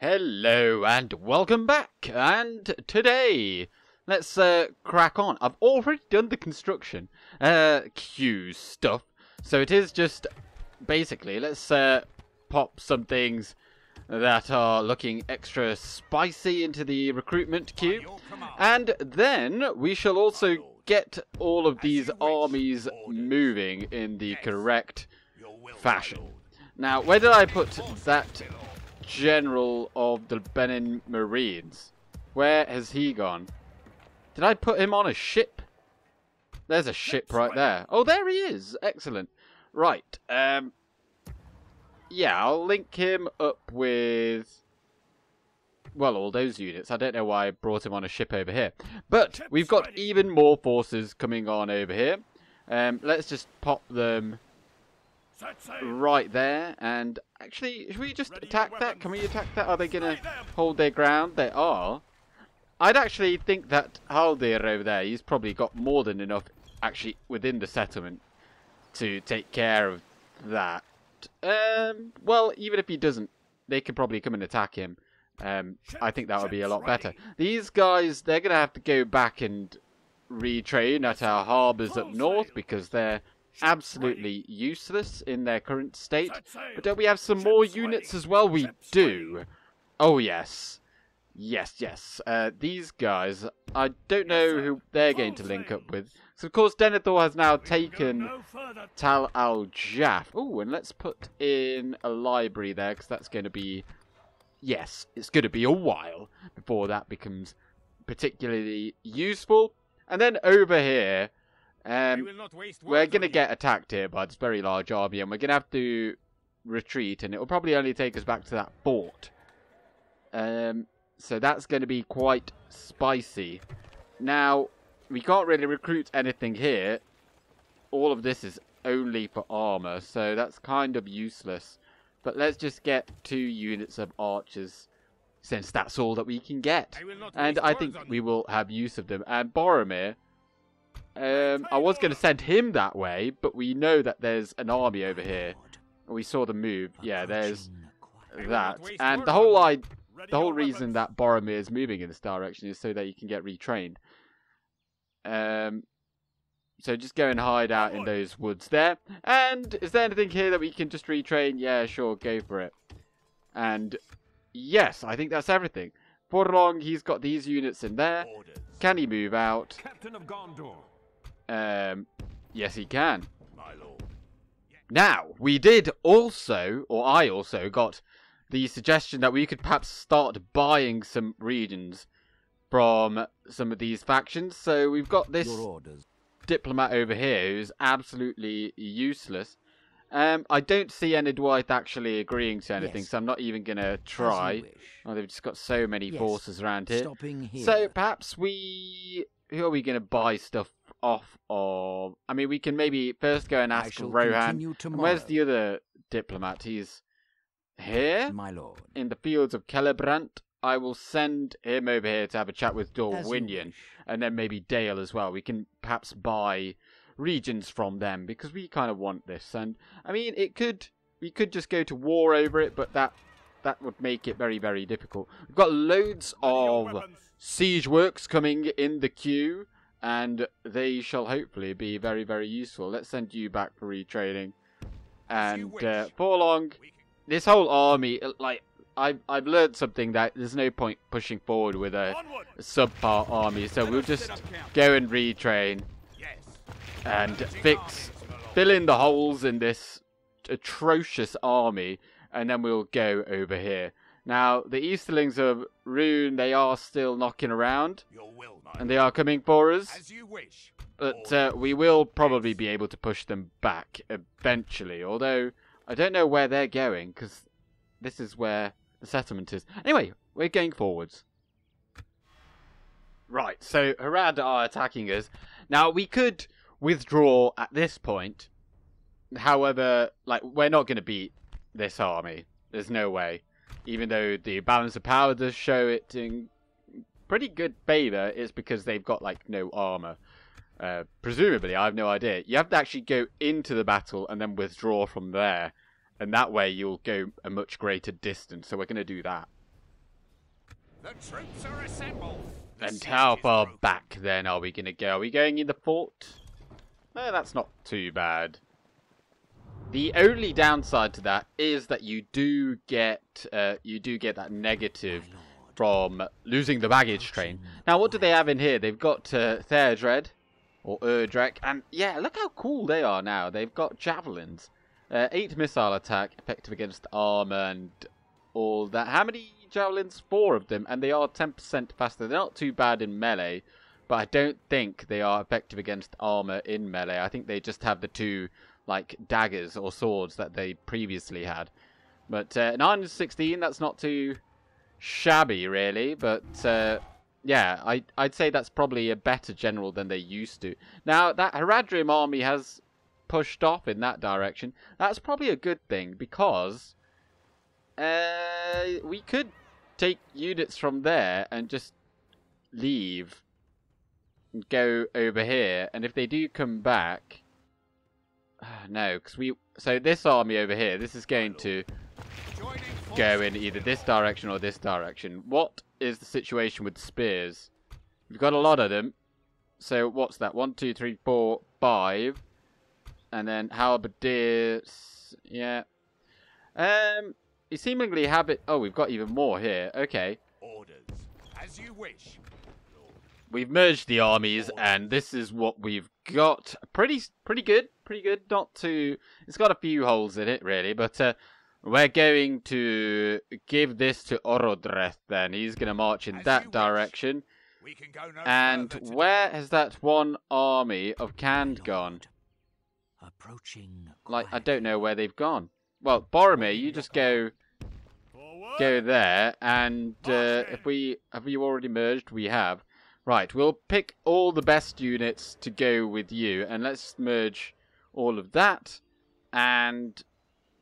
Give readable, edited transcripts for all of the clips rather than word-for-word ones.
Hello and welcome back, and today let's crack on. I've already done the construction queue stuff, so it is just basically let's pop some things that are looking extra spicy into the recruitment queue, and then we shall also get all of these armies moving in the correct fashion. Now, where did I put that General of the Benin Marines? Where has he gone? Did I put him on a ship? There's a ship right there. Oh, there he is. Excellent. Right. Yeah, I'll link him up with, well, all those units. I don't know why I brought him on a ship over here. But we've got even more forces coming on over here. Let's just pop them right there. And actually, should we just attack that? Can we attack that? Are they going to hold their ground? They are. I'd actually think that Haldir over there, he's probably got more than enough actually within the settlement to take care of that. Well, even if he doesn't, they could probably come and attack him. I think that would be a lot better. These guys, they're going to have to go back and retrain at our harbours up north because they're absolutely useless in their current state. But don't we have some more units as well? We do. Oh, yes. Yes. These guys, I don't know who they're going to link up with. So, of course, Denethor has now taken Tal al-Jaf. Oh, and let's put in a library there, because that's going to be... Yes, it's going to be a while before that becomes particularly useful. And then over here, we're going to get attacked here by this very large army, and we're going to have to retreat, and it will probably only take us back to that fort. So that's going to be quite spicy. Now, we can't really recruit anything here. All of this is only for armor, so that's kind of useless. But let's just get 2 units of archers, since that's all that we can get. And I think we will have use of them. And Boromir, I was going to send him that way, but we know that there's an army over here. We saw them move. Yeah, there's that. And the whole reason that Boromir is moving in this direction is so that he can get retrained. So just go and hide out in those woods there. And is there anything here that we can just retrain? Yeah, sure, go for it. And yes, I think that's everything. For long, he's got these units in there. Can he move out? Captain of Gondor. Yes, he can. Now, we did also, or I also got the suggestion that we could perhaps start buying some regions from some of these factions. So we've got this diplomat over here who's absolutely useless. I don't see Enidwaith actually agreeing to anything, so I'm not even going to try. Oh, they've just got so many forces around here. So perhaps who are we going to buy stuff off of? I mean, we can maybe first go and ask Rohan. And where's the other diplomat? He's here, my lord, in the fields of Celebrant. I will send him over here to have a chat with Dorwinion, and then maybe Dale as well. We can perhaps buy regions from them because we kind of want this. And I mean, we could just go to war over it, but that would make it very, very difficult. We've got loads of siege works coming in the queue, and they shall hopefully be very, very useful. Let's send you back for retraining. And for long, this whole army, like, I've learned something that there's no point pushing forward with a subpar army, so we'll just go and retrain and fill in the holes in this atrocious army, and then we'll go over here. Now, the Easterlings of Rune, they are still knocking around, and they are coming for us, but we will probably be able to push them back eventually, although I don't know where they're going, because this is where the settlement is. Anyway, we're going forwards. Right, so Harad are attacking us. Now, we could withdraw at this point. However, like, we're not going to beat this army. There's no way. Even though the balance of power does show it in pretty good favour, it's because they've got, like, no armour. Presumably, I have no idea. You have to actually go into the battle and then withdraw from there. And that way you'll go a much greater distance. So we're going to do that. The troops are assembled. And how far back then are we going to go? Are we going in the fort? No, that's not too bad. The only downside to that is that you do get that negative from losing the baggage train. Now, what do they have in here? They've got Therdred or Erdrek, and yeah, look how cool they are now. They've got javelins, 8 missile attack, effective against armor and all that. How many javelins? 4 of them, and they are 10% faster. They're not too bad in melee, but I don't think they are effective against armor in melee. I think they just have the 2 like daggers or swords that they previously had. But 916, that's not too shabby really, but yeah, I'd say that's probably a better general than they used to. Now that Haradrim army has pushed off in that direction, that's probably a good thing, because we could take units from there and just leave and go over here, and if they do come back, no, because so this army over here, this is going to go in either this direction or this direction. What is the situation with spears? We've got a lot of them. So what's that? 1, 2, 3, 4, 5, and then halberdiers. Yeah. You seemingly have it. Oh, we've got even more here. Okay. Orders as you wish. We've merged the armies, and this is what we've got. Pretty good. Pretty good. Not too... It's got a few holes in it, really. But we're going to give this to Orodreth, then. He's going to march in that direction. We can go no and where has that one army of Cand gone? Approaching. Like, I don't know where they've gone. Well, Boromir, you just go there. And have you already merged? We have. Right, we'll pick all the best units to go with you, and let's merge all of that. And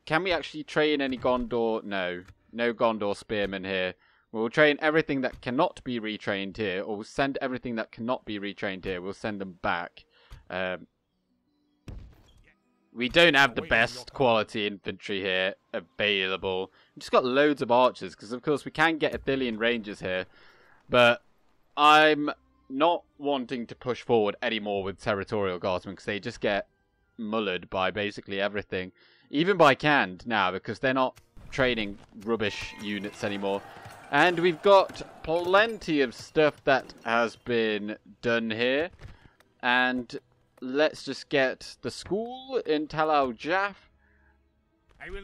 can we actually train any Gondor? No. No Gondor spearmen here. We'll train everything that cannot be retrained here, or we'll send everything that cannot be retrained here. We'll send them back. We don't have the best quality infantry here available. We've just got loads of archers, because of course we can get Athelian rangers here. But I'm not wanting to push forward anymore with territorial guardsmen, because they just get mullered by basically everything. Even by Cand now, because they're not training rubbish units anymore. And we've got plenty of stuff that has been done here. And let's just get the school in Tal al-Jaf.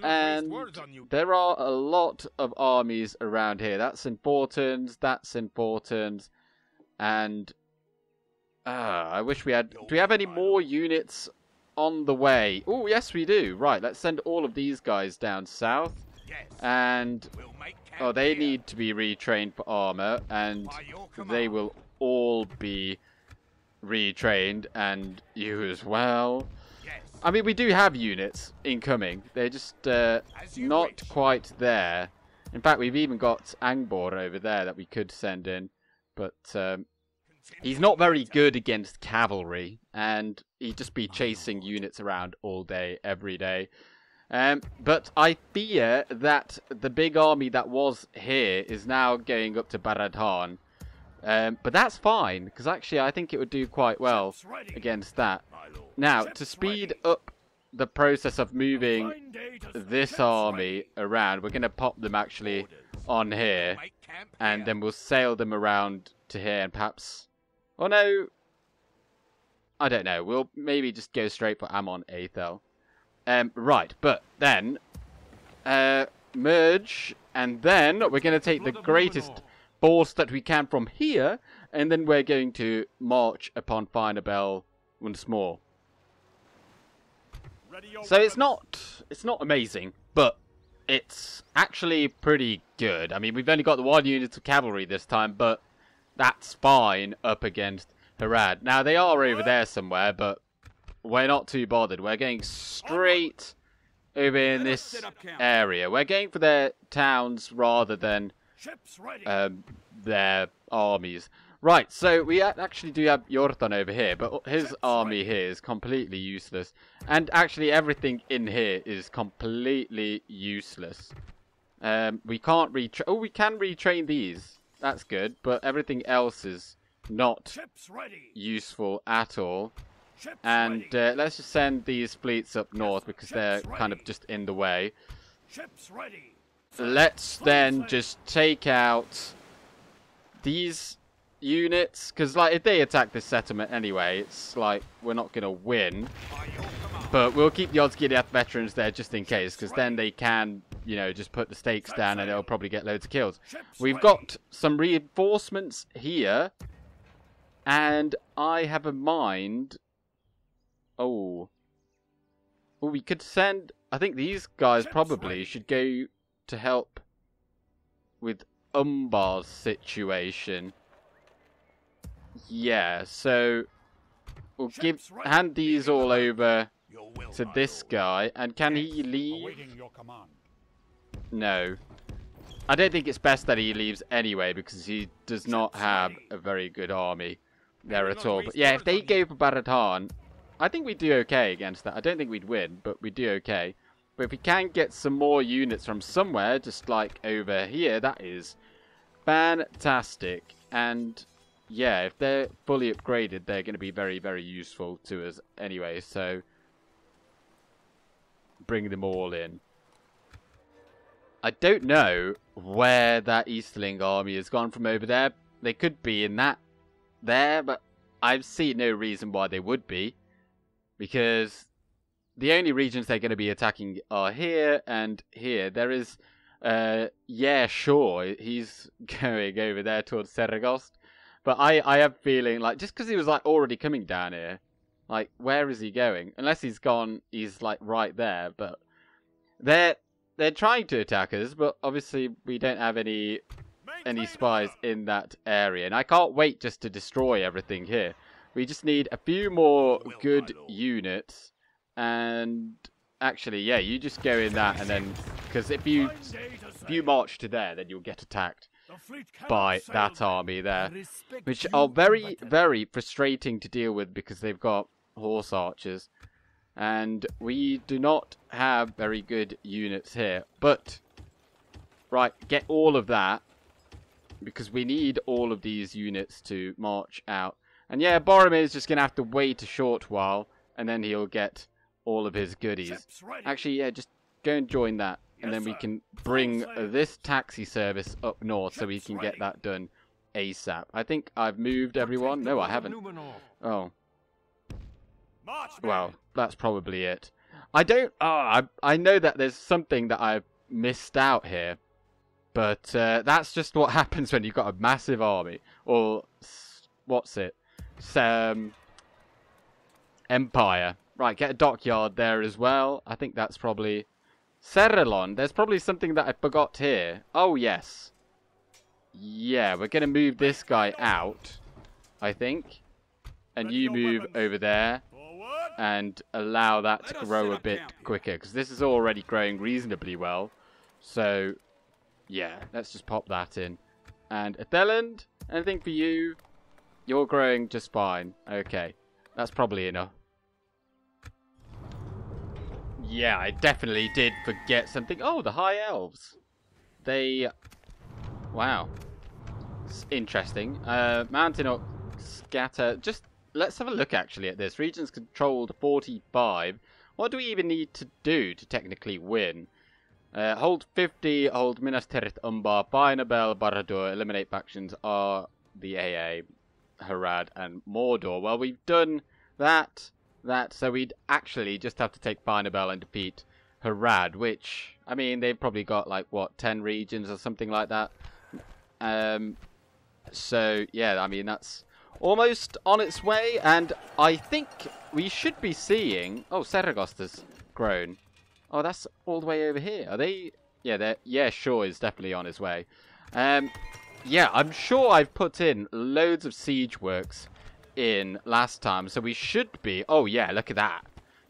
And there are a lot of armies around here. That's important. That's important. And I wish we had... Do we have any more units on the way? Oh, yes, we do. Right, let's send all of these guys down south. And they need to be retrained for armor. And they will all be retrained. And you as well. I mean, we do have units incoming. They're just not quite there. In fact, we've even got Angbor over there that we could send in. But he's not very good against cavalry. And he'd just be chasing units around all day, every day. But I fear that the big army that was here is now going up to Barad-dûn. But that's fine, because actually I think it would do quite well against that. Now, to speed up the process of moving this army around, we're going to pop them actually on here, and then we'll sail them around to here, and perhaps... Oh no! I don't know, we'll maybe just go straight for Amon Aethel. Right, but then... merge, and then we're going to take the greatest force that we can from here, and then we're going to march upon Finabel once more. So it's not amazing, but it's actually pretty good. I mean, we've only got the 1 unit of cavalry this time, but that's fine up against Harad. Now, they are over there somewhere, but we're not too bothered. We're going straight over in this area. We're going for their towns rather than their armies. Right, so we actually do have Yorthon over here, but his army here is completely useless. And actually everything in here is completely useless. We can't retrain... Oh, we can retrain these. That's good. But everything else is not Ships ready. useful at all. Ships And ready. let's just send these fleets up north because they're kind of just in the way. Ships ready. Let's then just take out these units, because like if they attack this settlement anyway, it's like we're not gonna win, By your command. but we'll keep the Osgiliath veterans there just in case, because then they can, you know, just put the stakes down and they'll probably get loads of kills. We've got some reinforcements here, and I have a mind. Oh, we could send. I think these guys probably should go to help with Umbar's situation. Yeah, so we'll hand these all over Your will, to my this lord. guy. And can he leave? Awaiting your command. No. I don't think it's best that he leaves anyway, because he does not have a very good army there at all. But yeah, if they go for Barad, I think we'd do okay against that. I don't think we'd win, but we'd do okay. But if we can get some more units from somewhere, just like over here, that is fantastic. And yeah, if they're fully upgraded, they're going to be very, very useful to us anyway. So bring them all in. I don't know where that Easterling army has gone from over there. They could be in that there, but I see no reason why they would be. Because the only regions they're going to be attacking are here and here. There is, yeah, sure, he's going over there towards Saragost. But I have feeling, like, just because he was, like, already coming down here, like, where is he going? Unless he's gone, he's, like, right there. But they're trying to attack us, but obviously we don't have any spies in that area. And I can't wait just to destroy everything here. We just need a few more good units. And actually, yeah, you just go in that, and then, because if you march to there, then you'll get attacked by that army there, which are very, very frustrating to deal with because they've got horse archers, and we do not have very good units here. But right, get all of that, because we need all of these units to march out. And yeah, Boromir is just gonna have to wait a short while, and then he'll get all of his goodies. Actually, yeah, just go and join that, and then we can bring this taxi service up north so we can get that done ASAP. I think I've moved everyone. No, I haven't. Oh. Well, that's probably it. I don't... Oh, I know that there's something that I've missed out here. But that's just what happens when you've got a massive army. Or... What's it? Empire. Right, get a dockyard there as well. I think that's probably... Serralon. There's probably something that I forgot here. Oh, yes. Yeah, we're going to move this guy out, I think. And you move over there. And allow that to grow a bit quicker. Because this is already growing reasonably well. So, yeah, let's just pop that in. And Atheland, anything for you? You're growing just fine. Okay, that's probably enough. Yeah, I definitely did forget something. Oh, the High Elves. They... Wow. It's interesting. Mountain Orc Scatter. Just, let's have a look actually at this. Regions controlled 45. What do we even need to do to technically win? Hold 50, hold Minas Tirith Umbar, buy Nobel, Barad-dûr, eliminate factions are the AA, Harad, and Mordor. Well, we've done that, so we'd actually just have to take Barnabel and defeat Harad, which, I mean, they've probably got, like, what, 10 regions or something like that. So, yeah, I mean, that's almost on its way, and I think we should be seeing... Oh, Saragost has grown. Oh, that's all the way over here. Are they... Yeah, sure, is definitely on his way. Yeah, I'm sure I've put in loads of siege works in last time, so we should be... Oh, yeah, look at that.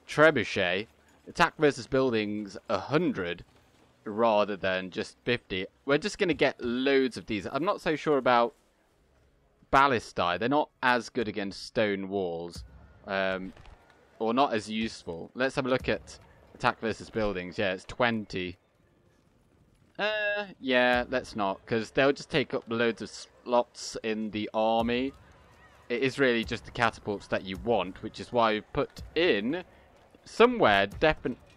Trebuchet. Attack versus buildings 100 rather than just 50. We're just going to get loads of these. I'm not so sure about ballistae. They're not as good against stone walls. Or not as useful. Let's have a look at attack versus buildings. Yeah, it's 20. Yeah, let's not, because they'll just take up loads of slots in the army. It is really just the catapults that you want, which is why we've put in somewhere,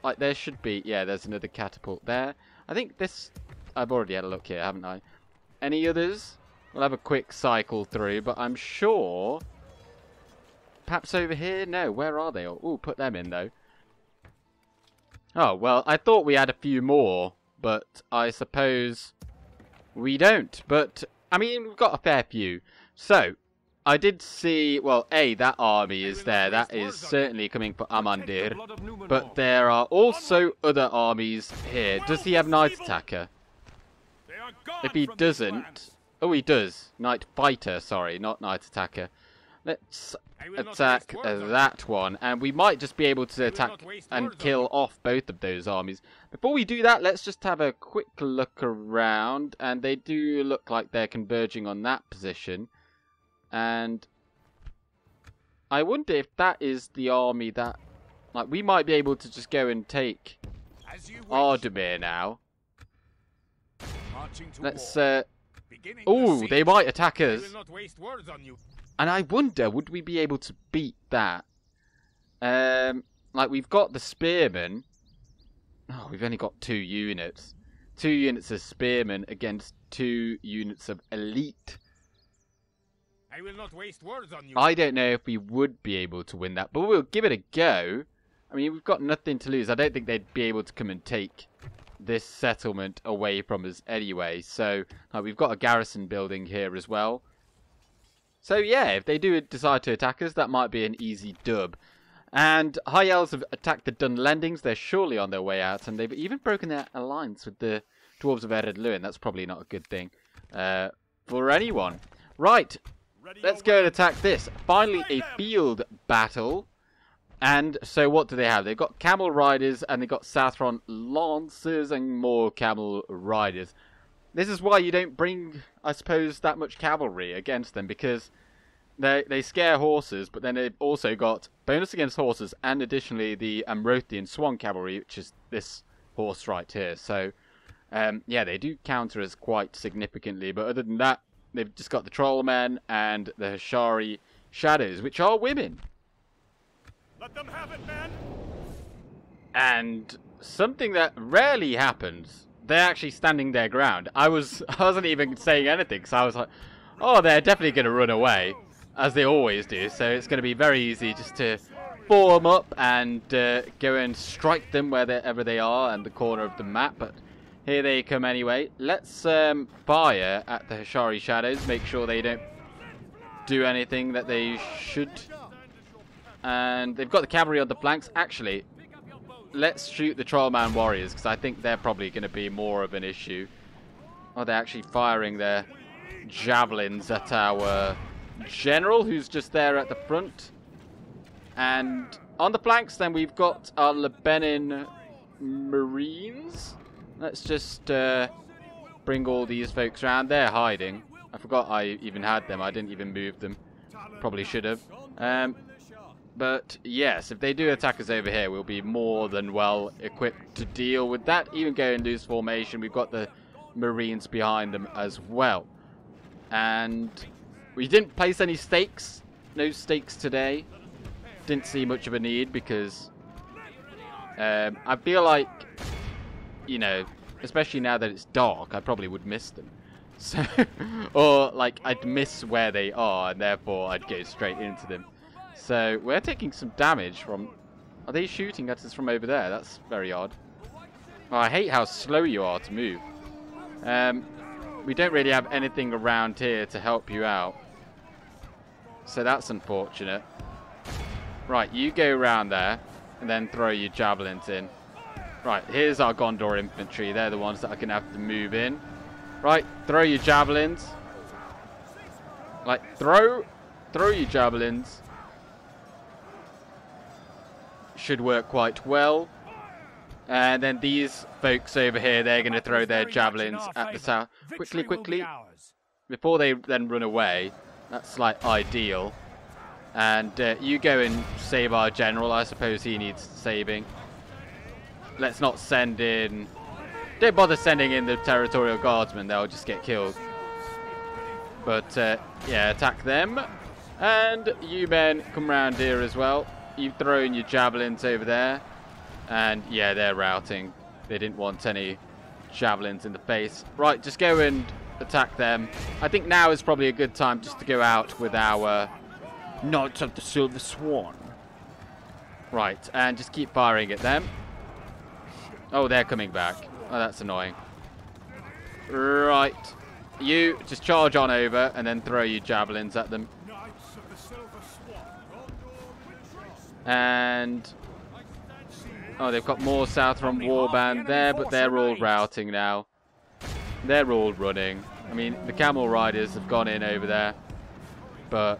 like there should be, yeah, there's another catapult there. I think this, I've already had a look here, haven't I? Any others? We'll have a quick cycle through, but I'm sure, perhaps over here? No, where are they? Oh, put them in though. Oh, well, I thought we had a few more, but I suppose we don't. But, I mean, we've got a fair few. So, I did see, well, that army is there. That is certainly coming for Amandir. But there are also other armies here. Does he have Knight Attacker? If he doesn't... Oh, he does. Knight Fighter, sorry, not Knight Attacker. Let's attack that one, and we might just be able to attack and kill off both of those armies. Before we do that, let's just have a quick look around, and they do look like they're converging on that position. And I wonder if that is the army that, like, we might be able to just go and take Ardamir now. Let's oh, they might attack us. And I wonder, would we be able to beat that? Like, we've got the spearmen. Oh, we've only got 2 units. 2 units of spearmen against 2 units of elite. I will not waste words on you. I don't know if we would be able to win that, but we'll give it a go. I mean, we've got nothing to lose. I don't think they'd be able to come and take this settlement away from us anyway. So, we've got a garrison building here as well. So yeah, if they do decide to attack us, that might be an easy dub. And High Elves have attacked the Dunlendings. They're surely on their way out, and they've even broken their alliance with the Dwarves of Ered Luin. That's probably not a good thing for anyone. Right, let's go and attack this. Finally, a field battle. And so what do they have? They've got camel riders, and they've got Sathron lancers and more camel riders. This is why you don't bring, I suppose, that much cavalry against them, because they scare horses, but then they've also got bonus against horses, and additionally the Amrothian Swan Cavalry, which is this horse right here. So, yeah, they do counter us quite significantly, but other than that, they've just got the Trollmen and the Hashari Shadows, which are women. Let them have it, man. And something that rarely happens, they're actually standing their ground. I wasn't even saying anything, because I was like, oh, they're definitely going to run away, as they always do. So it's going to be very easy just to form up and go and strike them wherever they are in the corner of the map. But here they come anyway. Let's fire at the Hashari Shadows, make sure they don't do anything that they should. And they've got the cavalry on the flanks. Actually, let's shoot the Trollman Warriors, because I think they're probably going to be more of an issue. Oh, they're actually firing their javelins at our general, who's just there at the front. And on the flanks, then, we've got our Lebanon Marines. Let's just bring all these folks around. They're hiding. I forgot I even had them. I didn't even move them. Probably should have. But yes, if they do attack us over here, we'll be more than well equipped to deal with that. Even go in loose formation, we've got the Marines behind them as well. And we didn't place any stakes. No stakes today. Didn't see much of a need, because I feel like, you know, especially now that it's dark, I probably would miss them. So, or like I'd miss where they are, and therefore I'd go straight into them. So we're taking some damage from... Are they shooting at us from over there? That's very odd. Oh, I hate how slow you are to move. We don't really have anything around here to help you out. So that's unfortunate. Right, you go around there and then throw your javelins in. Right, here's our Gondor infantry. They're the ones that are going to have to move in. Right, throw your javelins. Like, throw your javelins. Should work quite well. And then these folks over here, they're going to throw their javelins at the south. Quickly. Before they then run away. That's like ideal. And you go and save our general. I suppose he needs saving. Let's not send in Don't bother sending in the territorial guardsmen, they'll just get killed. But, yeah, attack them. And you men come round here as well. You've thrown your javelins over there. And, yeah, they're routing. They didn't want any javelins in the face. Right, just go and attack them. I think now is probably a good time just to go out with our Knights of the Silver Swan. Right, and just keep firing at them. Oh, they're coming back. Oh, that's annoying. Right. You just charge on over and then throw your javelins at them. And... oh, they've got more Southron Warband there, but they're all routing now. They're all running. I mean, the camel riders have gone in over there. But...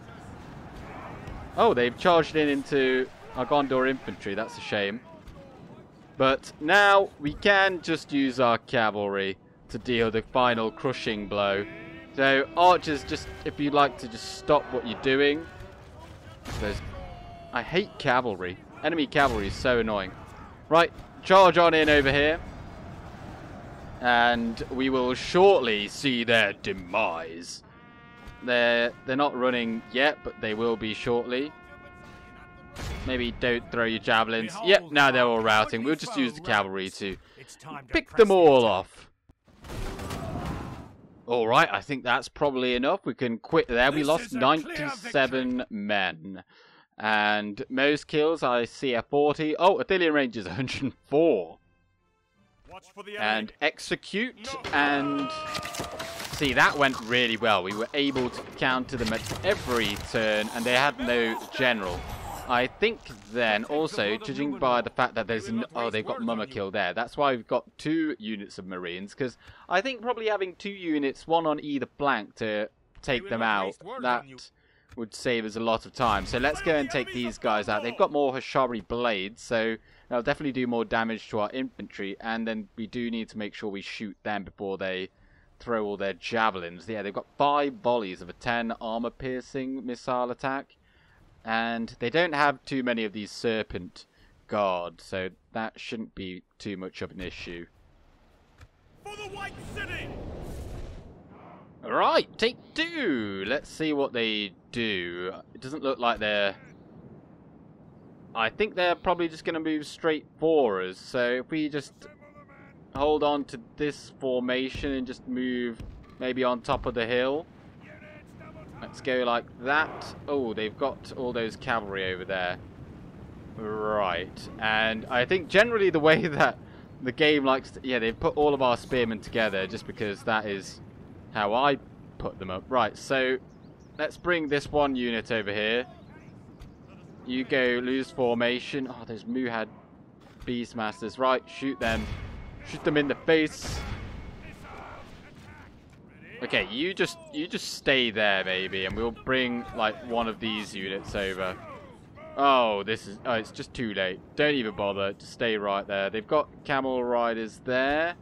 oh, they've charged in into our Gondor infantry. That's a shame. But now we can just use our cavalry to deal the final crushing blow. So, archers, just if you'd like to just stop what you're doing. I hate cavalry. Enemy cavalry is so annoying. Right, charge on in over here. And we will shortly see their demise. They're not running yet, but they will be shortly. Maybe don't throw your javelins. Yep, now they're all routing. We'll just use the cavalry to pick them all off. Alright, I think that's probably enough. We can quit there. We lost 97 men. And most kills I see are 40. Oh, Athelian range is 104. And execute. And see, that went really well. We were able to counter them at every turn. And they had no general. I think then also, judging by the fact that there's oh, they've got Mummerkill there. That's why we've got 2 units of Marines. Because I think probably having 2 units, one on either flank to take them out, that would save us a lot of time. So let's go and take these guys out. They've got more Hashari blades, so they'll definitely do more damage to our infantry. And then we do need to make sure we shoot them before they throw all their javelins. Yeah, they've got 5 volleys of a 10 armor-piercing missile attack. And they don't have too many of these serpent guards, so that shouldn't be too much of an issue. For the White City! Alright, take 2. Let's see what they do. It doesn't look like they're... I think they're probably just going to move straight for us. So if we just hold on to this formation and just move maybe on top of the hill. Let's go like that. Oh, they've got all those cavalry over there. Right. And I think generally the way that the game likes to... yeah, they've put all of our spearmen together just because that is how I put them up. Right, so let's bring this one unit over here. You go lose formation. Oh, those Muhad Beastmasters. Right, shoot them. Shoot them in the face. Okay, you just stay there, baby, and we'll bring like one of these units over. Oh, this is... oh, it's just too late. Don't even bother. Just stay right there. They've got camel riders there.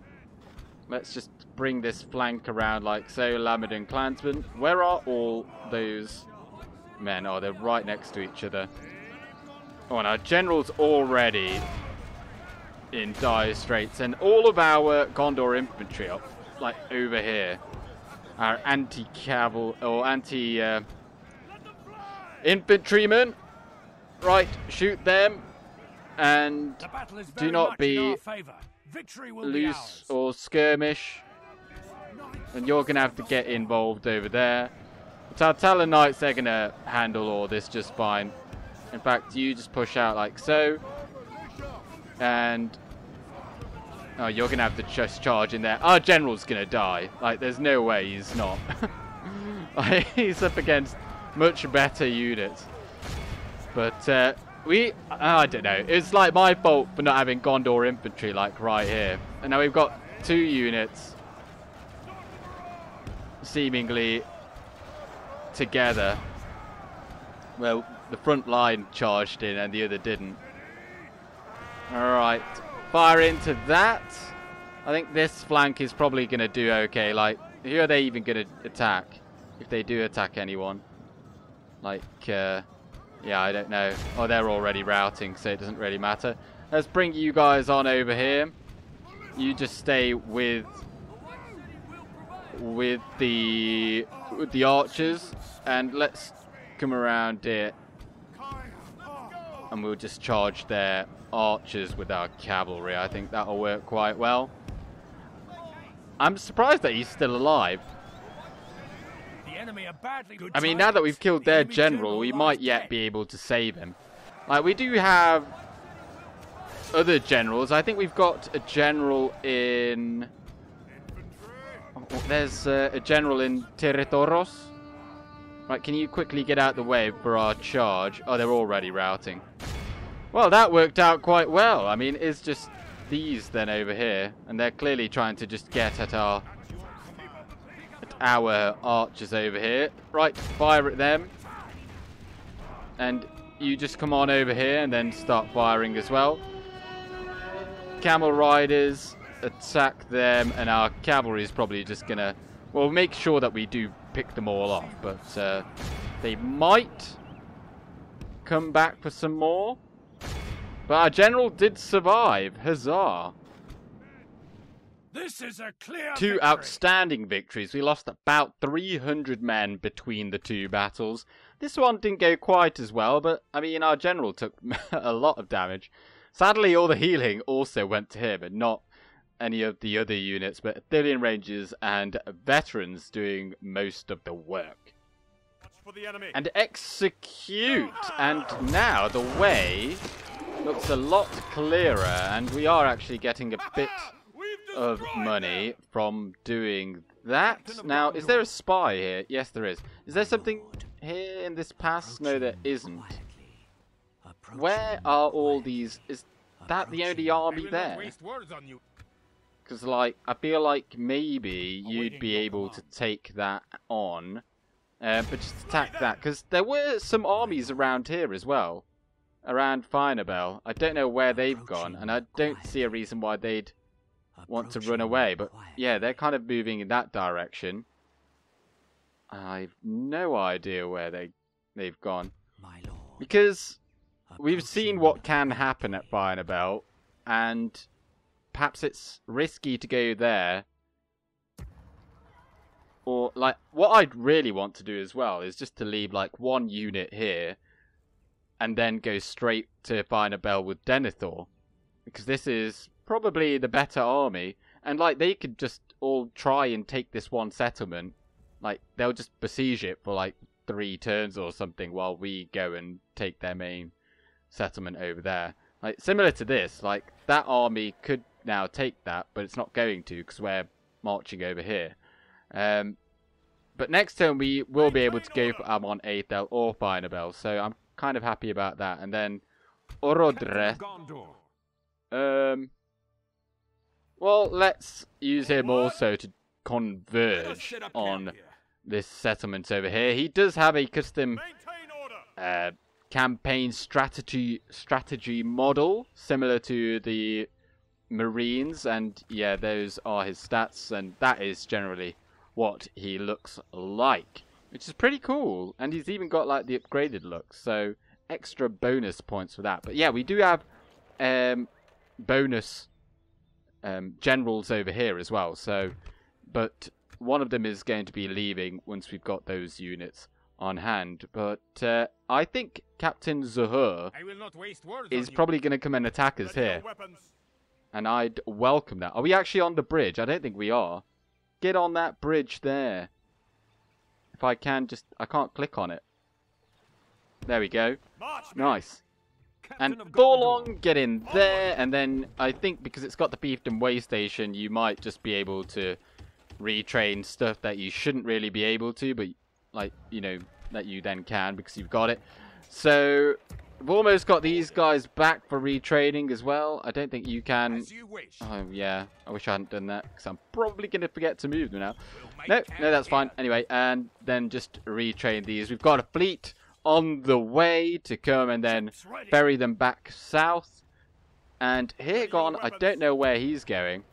Let's just bring this flank around like so. Lamadin clansmen. Where are all those men? Oh, they're right next to each other. Oh, and our general's already in dire straits, and all of our Gondor infantry are like over here. Our anti-cavalry or anti-infantrymen. Right, shoot them, and do not be loose or skirmish. And you're going to have to get involved over there. The Tartella Knights, they're going to handle all this just fine. In fact, you just push out like so. And... oh, you're going to have to just charge in there. Our general's going to die. Like, there's no way he's not. He's up against much better units. But, I don't know. It's like my fault for not having Gondor infantry, like, right here. And now we've got 2 units seemingly together. Well, the front line charged in and the other didn't. Alright. Fire into that. I think this flank is probably going to do okay. Like, who are they even going to attack? If they do attack anyone. Like, yeah, I don't know. Oh, they're already routing, so it doesn't really matter. Let's bring you guys on over here. you just stay with the archers, and let's come around here, and we'll just charge their archers with our cavalry. I think that'll work quite well. I'm surprised that he's still alive. I mean, now that we've killed their general, we might yet be able to save him. Like, we do have other generals. I think we've got a general in... There's a general in Territoros. Right, can you quickly get out the way for our charge? Oh, they're already routing. Well, that worked out quite well. I mean, it's just these then over here, and they're clearly trying to just get at our archers over here. Right, fire at them, and you just come on over here and then start firing as well. Camel riders, attack them, and our cavalry is probably just gonna, well, make sure that we do pick them all off, but they might come back for some more. But our general did survive. Huzzah. This is a clear Two victory. outstanding victories. We lost about 300 men between the two battles. This one didn't go quite as well, but I mean, our general took a lot of damage. Sadly, all the healing also went to him, and not any of the other units, but Athenian Rangers and veterans doing most of the work. For the enemy. And execute. And now the way looks a lot clearer, and we are actually getting a bit of money from doing that. Now, is there a spy here? Yes, there is. Is there something here in this pass? No, there isn't. Where are all these? Is that the only army there? Because, like, I feel like maybe you'd be able to take that on. But just attack that, because there were some armies around here as well. Around Finabel. I don't know where they've gone, and I don't see a reason why they'd want to run away. But yeah, they're kind of moving in that direction. I've no idea where they've gone. Because we've seen what can happen at Finabel, and perhaps it's risky to go there. Or, like, what I'd really want to do as well is just to leave, like, one unit here and then go straight to Finabel with Denethor. Because this is probably the better army. And, like, they could just all try and take this one settlement. Like, they'll just besiege it for, like, 3 turns or something while we go and take their main settlement over there. Like, similar to this, like, that army could now take that, but it's not going to because we're marching over here. But next turn we will be able to go for Amon Aethel or Finabel, so I'm kind of happy about that. And then Orodre. Well, let's use him also to converge on this settlement over here. He does have a custom campaign strategy model similar to the Marines, and yeah, those are his stats, and that is generally what he looks like, which is pretty cool. And he's even got like the upgraded look, so extra bonus points for that. But yeah, we do have bonus generals over here as well, so but one of them is going to be leaving once we've got those units on hand. But I think Captain Zuhur is probably going to come and attack us here, and I'd welcome that. Are we actually on the bridge? I don't think we are. Get on that bridge there. If I can just... I can't click on it. There we go. Nice. And Thorlong, get in there. And then I think because it's got the Fiefdom Way Station, you might just be able to retrain stuff that you shouldn't really be able to. But, like, you know, that you then can because you've got it. So... I've almost got these guys back for retraining as well. I don't think you can... Oh, yeah. I wish I hadn't done that, because I'm probably going to forget to move them now. No, that's fine. Anyway, and then just retrain these. We've got a fleet on the way to come and then ferry them back south. And Hirgon, I don't know where he's going.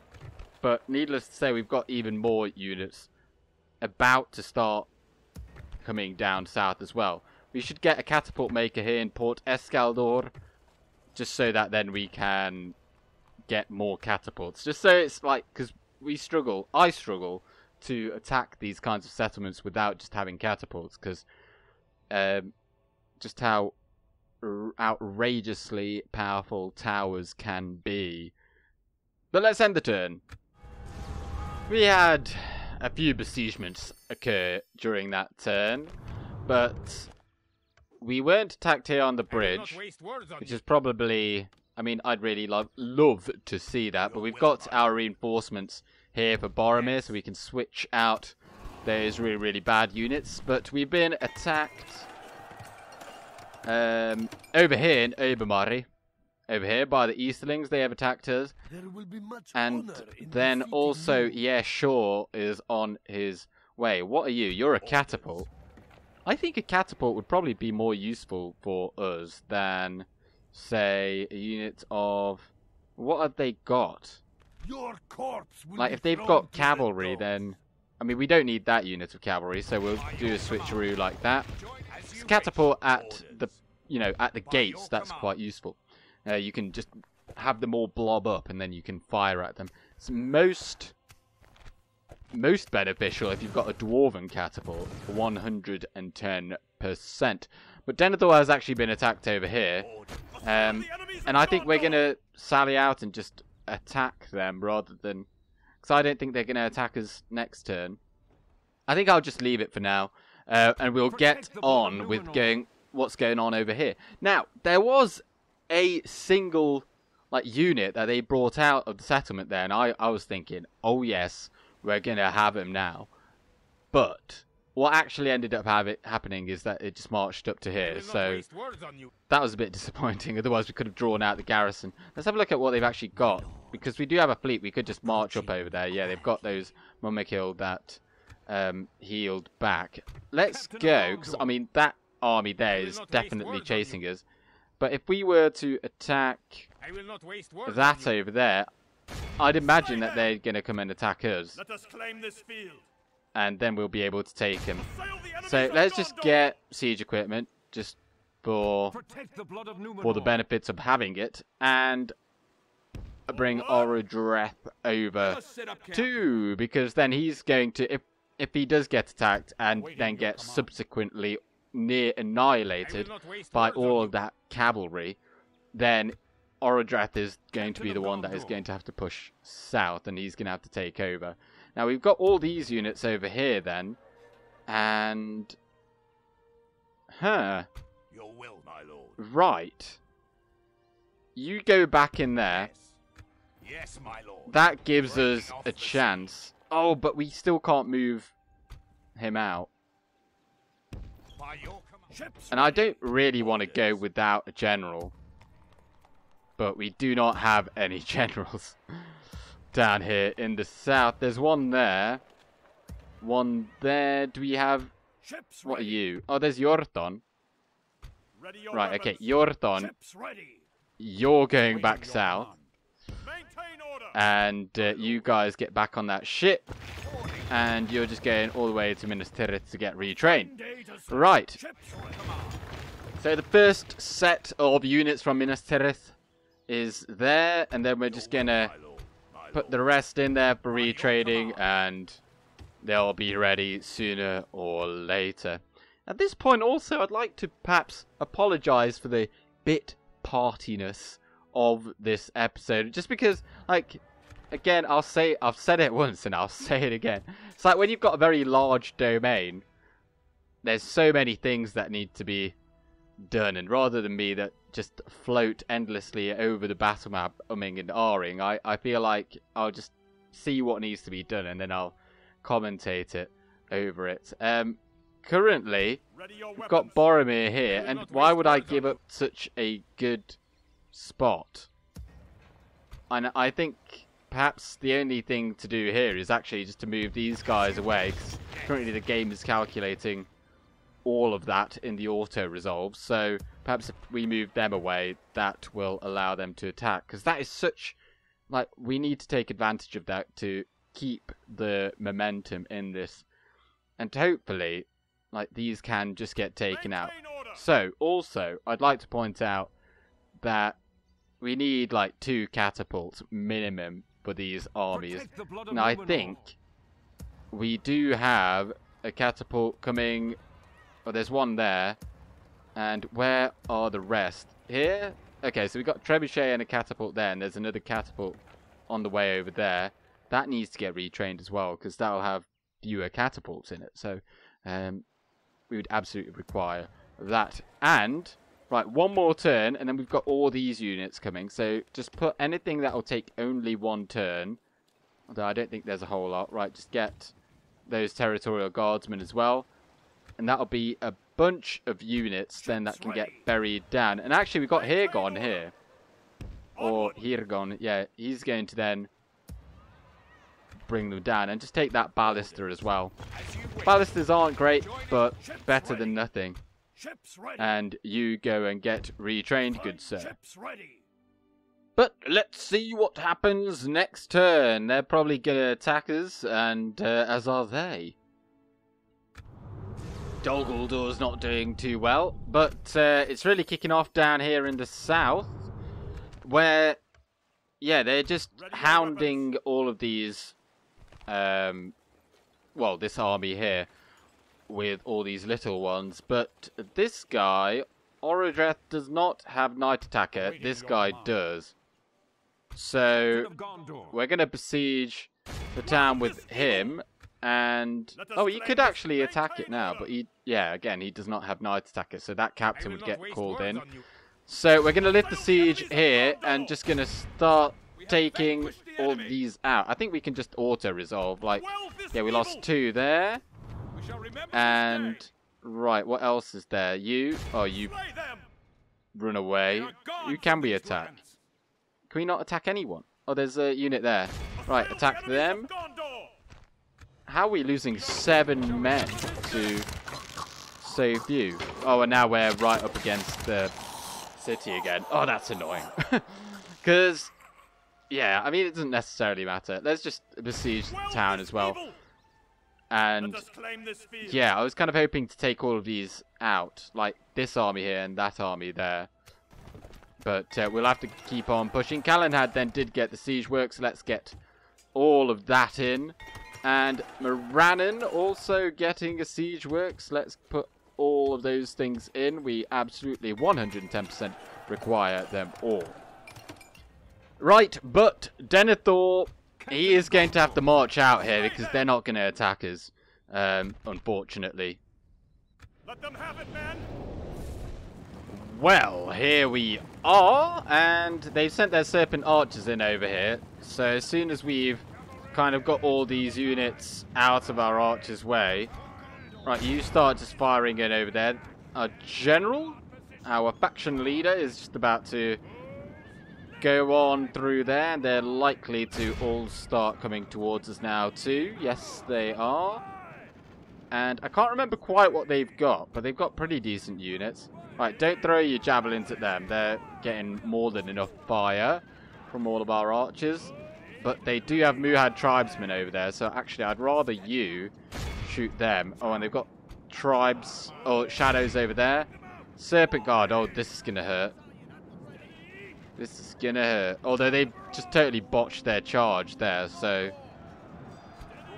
But needless to say, we've got even more units about to start coming down south as well. We should get a catapult maker here in Port Escaldor, just so that then we can get more catapults. Just so it's like, because I struggle to attack these kinds of settlements without just having catapults, because just how outrageously powerful towers can be. But let's end the turn. We had a few besiegements occur during that turn, but we weren't attacked here on the bridge, which is probably, I mean, I'd really love to see that, but we've got our reinforcements here for Boromir, so we can switch out those really, really bad units. But we've been attacked over here in Obermari, over here by the Easterlings. They have attacked us. And then also, yeah, Shaw is on his way. What are you? You're a catapult. I think a catapult would probably be more useful for us than, say, a unit of... What have they got? Your corpse will like, if they've got cavalry, then... I mean, we don't need that unit of cavalry, so we'll do a switcheroo like that. Catapult at the, you know, at the gates, that's quite useful. You can just have them all blob up, and then you can fire at them. It's most beneficial if you've got a dwarven catapult, 110%. But Denethor has actually been attacked over here, and I think we're going to sally out and just attack them rather than... Because I don't think they're going to attack us next turn. I think I'll just leave it for now, and we'll get on with what's going on over here. Now, there was a single unit that they brought out of the settlement there, and I was thinking, oh yes, we're going to have him now. But what actually ended up happening is that it just marched up to here, so that was a bit disappointing. Otherwise we could have drawn out the garrison. Let's have a look at what they've actually got, because we do have a fleet. We could just march up over there. Yeah, they've got those Mumakil that healed back. Let's go, because I mean that army there is definitely chasing us. But if we were to attack that over there, I'd imagine that they're going to come and attack us. Let us claim this field. And then we'll be able to take him. So let's just get siege equipment, just for the benefits of having it, and bring Orodreth over too, because then he's going to, if he does get attacked and then get subsequently near annihilated by all of that cavalry, then Orodreth is going to be the one that is going to have to push south, and he's going to have to take over. Now, we've got all these units over here, then, and... Huh. Your will, my lord. Right. You go back in there. Yes, my lord. That gives us a chance. Oh, but we still can't move him out. And I don't really want to go without a general. But we do not have any generals down here in the south. There's one there. One there. Do we have... What are you? Oh, there's Yorthon. Right, okay. Yorthon. You're going back south. And you guys get back on that ship. And you're just going all the way to Minas Tirith to get retrained. Right. So the first set of units from Minas Tirith is there, and then we're just gonna put the rest in there for retraining, and they'll be ready sooner or later. At this point also, I'd like to perhaps apologise for the bit partiness of this episode, just because, like, again, I've said it once and I'll say it again. It's like when you've got a very large domain, there's so many things that need to be done, and rather than me that just float endlessly over the battle map umming and ahhing, I feel like I'll just see what needs to be done and then I'll commentate it over it. Currently we've got Boromir here, and why would I give up such a good spot? And I think perhaps the only thing to do here is actually just to move these guys away, because currently the game is calculating all of that in the auto resolve, so perhaps if we move them away, that will allow them to attack, because that is such, like, we need to take advantage of that to keep the momentum in this, and hopefully, like, these can just get taken out. So also I'd like to point out that we need like 2 catapults minimum for these armies. Now I think we do have a catapult coming. Oh, there's one there. And where are the rest? Here? Okay, so we've got trebuchet and a catapult there, and there's another catapult on the way over there. That needs to get retrained as well, because that'll have fewer catapults in it. So we would absolutely require that. And, right, one more turn, and then we've got all these units coming. So just put anything that will take only 1 turn. Although I don't think there's a whole lot. Right, just get those territorial guardsmen as well. And that'll be a bunch of units then that can get buried down. And actually we've got Hirgon here. Or Hirgon, yeah, he's going to then bring them down. And just take that ballista as well. Ballistas aren't great, but better than nothing. And you go and get retrained, good sir. But let's see what happens next turn. They're probably going to attack us, and as are they. Dol Guldur's not doing too well, but it's really kicking off down here in the south, where, yeah, they're just hounding all of these, well, this army here, with all these little ones, but this guy, Orodreth, does not have Knight Attacker. This guy does. So, we're going to besiege the town with him. And, oh, he could actually attack it now, but yeah, again, he does not have Knight Attacker, so that captain would get called in. So we're going to lift the siege here, and just going to start taking all these out. I think we can just auto-resolve, like, yeah, we lost 2 there. And, right, what else is there? You, oh, you run away. Who can we attack? Can we not attack anyone? Oh, there's a unit there. Right, attack them. How are we losing 7 men to so few? Oh, and now we're right up against the city again. Oh, that's annoying. Because, yeah, I mean, it doesn't necessarily matter. Let's just besiege the town as well. And, yeah, I was kind of hoping to take all of these out. Like, this army here and that army there. But we'll have to keep on pushing. Calenhad then did get the siege work, so let's get all of that in. And Morannon also getting a siege works. Let's put all of those things in. We absolutely 110% require them all. Right, but Denethor, he is going to have to march out here because they're not going to attack us, unfortunately. Let them have it, man. Well, here we are, and they've sent their serpent archers in over here. So as soon as we've kind of got all these units out of our archers' way, right, you start just firing in over there. Our general, our faction leader, is just about to go on through there, and they're likely to all start coming towards us now too. Yes, they are. And I can't remember quite what they've got, but they've got pretty decent units. Right, don't throw your javelins at them. They're getting more than enough fire from all of our archers. But they do have Muhad tribesmen over there, so actually I'd rather you shoot them. Oh, and they've got tribes, or shadows over there. Serpent Guard, oh, this is going to hurt. This is going to hurt. Although they've just totally botched their charge there, so...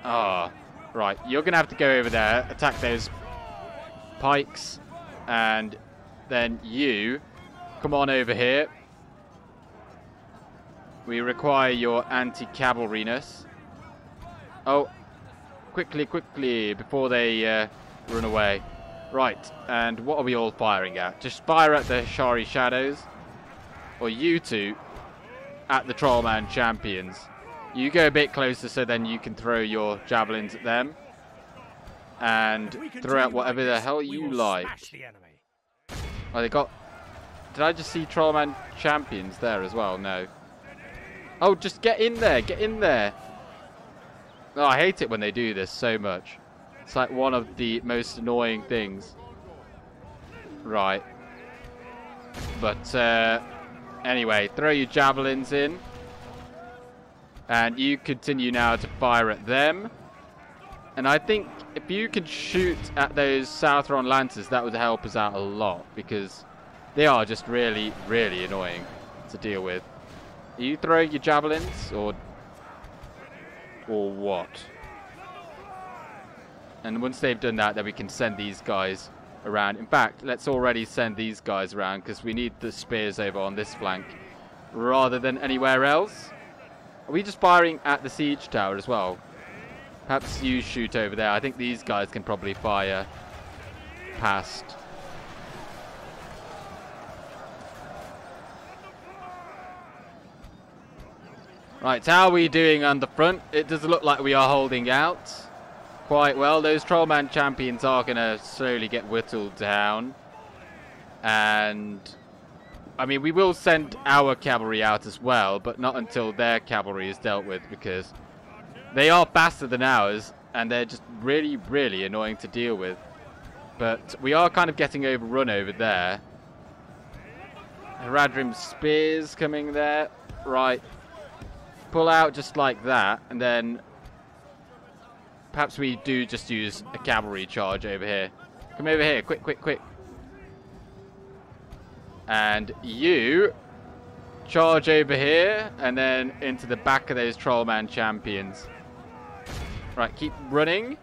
Ah, right, you're going to have to go over there, attack those pikes, and then you come on over here. We require your anti-cavalryness. Oh, quickly, quickly, before they run away. Right, and what are we all firing at? Just fire at the Shari Shadows. Or you two at the Trollman Champions. You go a bit closer so then you can throw your javelins at them. And throw out whatever the hell you like. Oh, they got... Did I just see Trollman Champions there as well? No. Oh, just get in there. Get in there. Oh, I hate it when they do this so much. It's like one of the most annoying things. Right. But, anyway, throw your javelins in. And you continue now to fire at them. And I think if you could shoot at those Southron Lancers, that would help us out a lot. Because they are just really, really annoying. to deal with. Are you throwing your javelins or what? And once they've done that, then we can send these guys around. In fact, let's already send these guys around because we need the spears over on this flank rather than anywhere else. Are we just firing at the siege tower as well? Perhaps you shoot over there. I think these guys can probably fire past. Right, how are we doing on the front? It does look like we are holding out quite well. Those Trollman champions are going to slowly get whittled down. And, I mean, we will send our cavalry out as well, but not until their cavalry is dealt with, because they are faster than ours, and they're just really, really annoying to deal with. But we are kind of getting overrun over there. Haradrim's spears coming there. Right. Pull out just like that, and then perhaps we do just use a cavalry charge over here. Come over here, quick, quick, quick. And you charge over here, and then into the back of those Trollman champions. Right, keep running.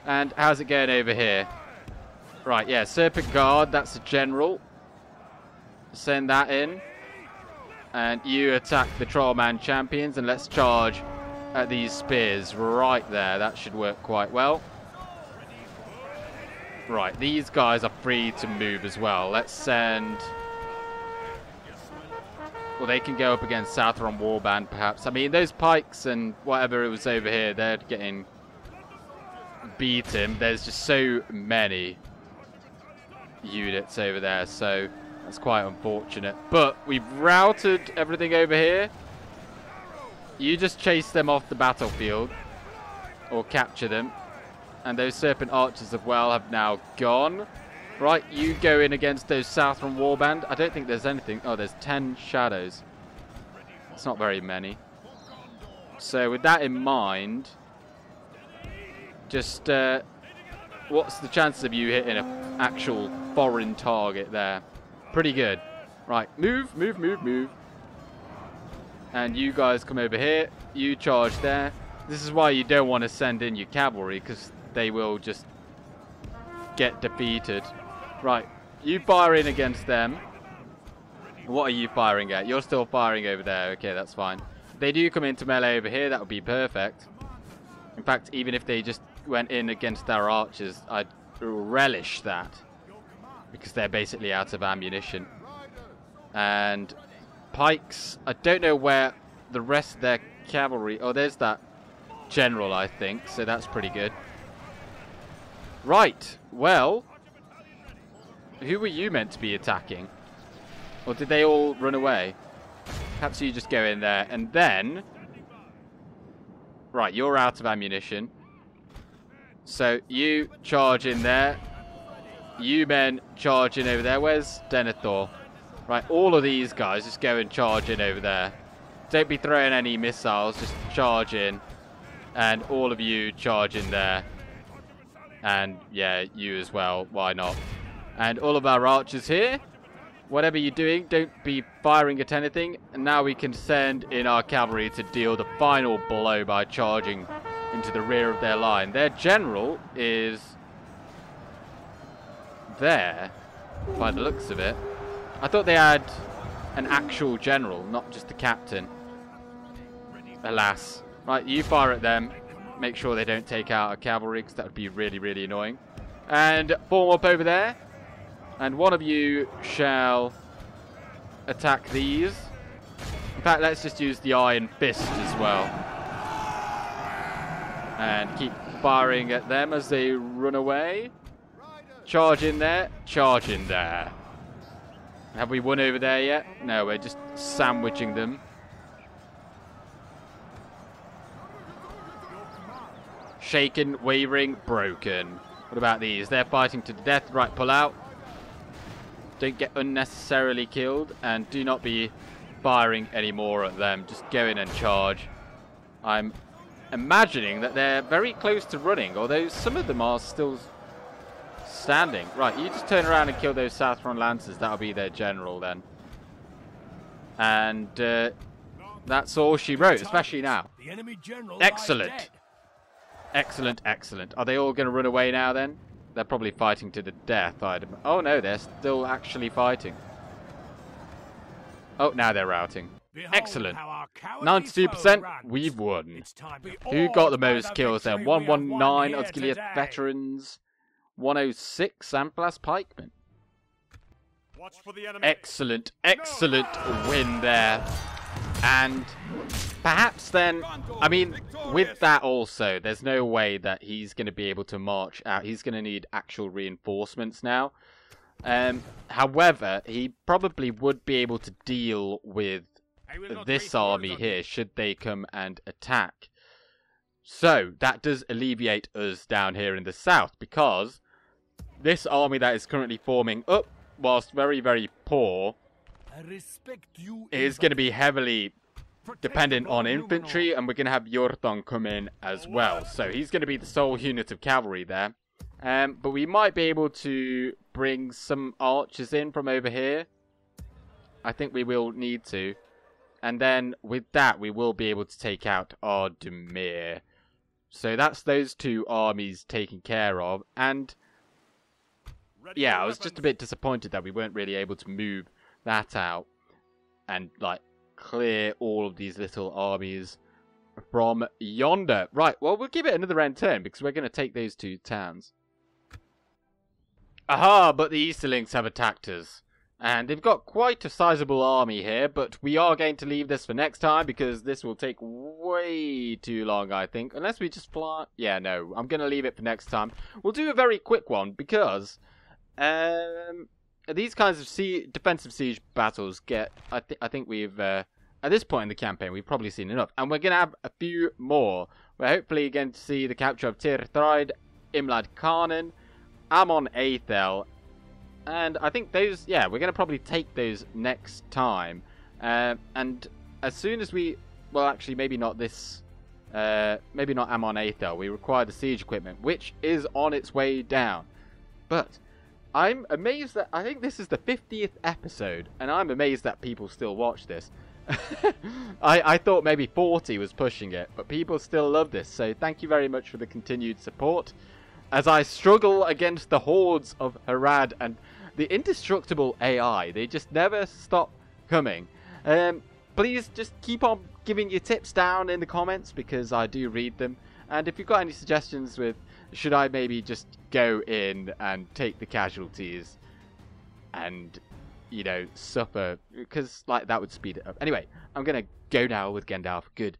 And how's it going over here? Right, yeah, Serpent Guard, that's a general. Send that in. And you attack the Trollman champions, and let's charge at these spears right there. That should work quite well. Right, these guys are free to move as well. Let's send... Well, they can go up against Southron Warband, perhaps. I mean, those pikes and whatever it was over here, they're getting beaten. There's just so many units over there, so that's quite unfortunate. But we've routed everything over here. You just chase them off the battlefield, or capture them. And those Serpent Archers as well have now gone. Right, you go in against those Southron Warband. I don't think there's anything. Oh, there's 10 shadows. It's not very many. So with that in mind, just what's the chances of you hitting an actual foreign target there? Pretty good. Right, move, move, move, move. And you guys come over here. You charge there. This is why you don't want to send in your cavalry, because they will just get defeated. Right, you fire in against them. What are you firing at? You're still firing over there. Okay, that's fine. If they do come into melee over here, that would be perfect. In fact, even if they just went in against our archers, I'd relish that, because they're basically out of ammunition. And pikes, I don't know where the rest of their cavalry... Oh, there's that general, I think, so that's pretty good. Right, well... Who were you meant to be attacking? Or did they all run away? Perhaps you just go in there and then... Right, you're out of ammunition. So you charge in there. You men charge in over there. Where's Denethor? Right, all of these guys just go and charge in over there. Don't be throwing any missiles, just charge in. And all of you charge in there. And yeah, you as well, why not? And all of our archers here, whatever you're doing, don't be firing at anything. And now we can send in our cavalry to deal the final blow by charging into the rear of their line. Their general is there, by the looks of it. I thought they had an actual general, not just a captain. Alas. Right, you fire at them. Make sure they don't take out our cavalry, because that would be really, really annoying. And form up over there. And one of you shall attack these. In fact, let's just use the Iron Fist as well. And keep firing at them as they run away. Charge in there. Charge in there. Have we won over there yet? No, we're just sandwiching them. Shaken, wavering, broken. What about these? They're fighting to the death. Right, pull out. Don't get unnecessarily killed, and do not be firing any more at them. Just go in and charge. I'm imagining that they're very close to running, although some of them are still standing. Right, you just turn around and kill those Southron Lancers. That'll be their general then. And that's all she wrote, especially now. The enemy general Excellent. lies dead. Excellent, excellent. Are they all going to run away now then? They're probably fighting to the death. Oh no, they're still actually fighting. Oh, now they're routing. Behold Excellent. how our cowardly 92%, foe runs. we've won. It's time to be Who got the awed by most kills then? victory we have won 119 here Osgiliath today. veterans. 106 Samplas pikemen. Watch for the enemy. Excellent, excellent win there. And perhaps then, I mean, with that also, there's no way that he's going to be able to march out. He's going to need actual reinforcements now. However, he probably would be able to deal with this army here, should they come and attack. So, that does alleviate us down here in the south, because this army that is currently forming up, whilst very, very poor, I respect you is going to be heavily dependent on infantry, and we're going to have Jorthon come in as well. So he's going to be the sole unit of cavalry there. But we might be able to bring some archers in from over here. I think we will need to. And then with that, we will be able to take out Ardumir. So that's those two armies taken care of. And yeah, I was just a bit disappointed that we weren't really able to move that out and like clear all of these little armies from yonder. Right, well, we'll give it another end turn because we're going to take those two towns. Aha, but the Easterlings have attacked us. And they've got quite a sizable army here, but we are going to leave this for next time because this will take way too long, I think. Unless we just fly... Yeah, no, I'm going to leave it for next time. We'll do a very quick one because these kinds of defensive siege battles get... I think we've... at this point in the campaign, we've probably seen enough. And we're going to have a few more. We're hopefully going to see the capture of Tir Thraed, Imlad Khanen, Amon Aethel, and I think those, yeah, we're going to probably take those next time. And as soon as we, well, actually, maybe not this, maybe not Amon Aethel. We require the siege equipment, which is on its way down. But I'm amazed that, I think this is the 50th episode, and I'm amazed that people still watch this. I thought maybe 40 was pushing it, but people still love this. So thank you very much for the continued support. As I struggle against the hordes of Harad and the indestructible AI, they just never stop coming. Please just keep on giving your tips down in the comments because I do read them. And if you've got any suggestions with, should I maybe just go in and take the casualties and, you know, suffer, because like that would speed it up. Anyway, I'm going to go now with Gandalf. Good